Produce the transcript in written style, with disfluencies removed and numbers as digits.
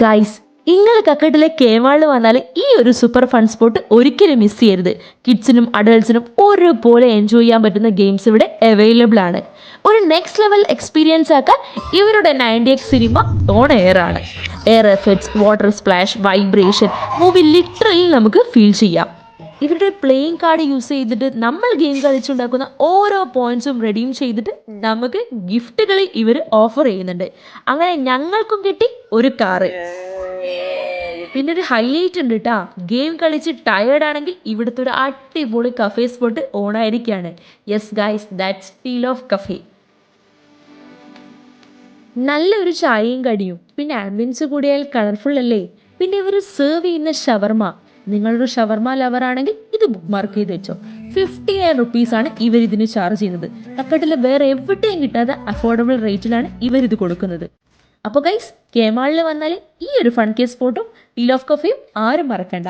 Guys, നിങ്ങൾ കക്കട്ടിലെ കേമാളിൽ വന്നാൽ ഈ ഒരു സൂപ്പർ ഫൺ സ്പോട്ട് ഒരിക്കലും മിസ് ചെയ്യരുത്. കിഡ്സിനും അഡൾട്ട്സിനും ഒരുപോലെ എൻജോയ് ചെയ്യാൻ പറ്റുന്ന ഗെയിംസ് ഇവിടെ അവൈലബിൾ ആണ്. ഒരു നെക്സ്റ്റ് ലെവൽ എക്സ്പീരിയൻസ് ആക്കാൻ ഇവരുടെ 90x സിനിമ ഓൺ എയർ ആണ്. Air effects, water splash, vibration, movie literally നമുക്ക് ഫീൽ ചെയ്യാം. ഇവരുടെ പ്ലേയിങ് കാർഡ് യൂസ് ചെയ്തിട്ട് നമ്മൾ ഗെയിം കളിച്ചുണ്ടാക്കുന്ന ഓരോ പോയിന്റ്സും റെഡീം ചെയ്തിട്ട് നമുക്ക് ഗിഫ്റ്റുകൾ ഇവർ ഓഫർ ചെയ്യുന്നുണ്ട്. അങ്ങനെ ഞങ്ങൾക്കും കിട്ടി ഒരു കാറ്. പിന്നെ ഒരു ഹൈലൈറ്റ് ഉണ്ട് കേട്ടോ, ഗെയിം കളിച്ച് ടയേർഡ് ആണെങ്കിൽ ഇവിടുത്തെ ഒരു അടിപൊളി കഫേ സ്പോട്ട് ഓൺ ആയിരിക്കുകയാണ്. Yes guys, that's feel of cafe. നല്ലൊരു ചായയും കടിയും പിന്നെ ആംബിയൻസ് കൂടിയാൽ കളർഫുൾ അല്ലേ. പിന്നെ ഇവർ സെർവ് ചെയ്യുന്ന ഷവർമ, നിങ്ങളൊരു ഷവർമ ലവർ ആണെങ്കിൽ ഇത് ബുക്ക് മാർക്ക് ചെയ്ത് വെച്ചോ. 59 റുപ്പീസാണ് ഇവരിതിന് ചാർജ് ചെയ്യുന്നത്. കക്കട്ടിൽ വേറെ എവിടെയും കിട്ടാത്ത അഫോർഡബിൾ റേറ്റിലാണ് ഇവരിത് കൊടുക്കുന്നത്. അപ്പോൾ ഗൈസ്, കേമാളിൽ വന്നാൽ ഈ ഒരു ഫൺ കേസ് സ്പോട്ടും ഫീൽ ഓഫ് കഫേയും ആരും മറക്കണ്ട.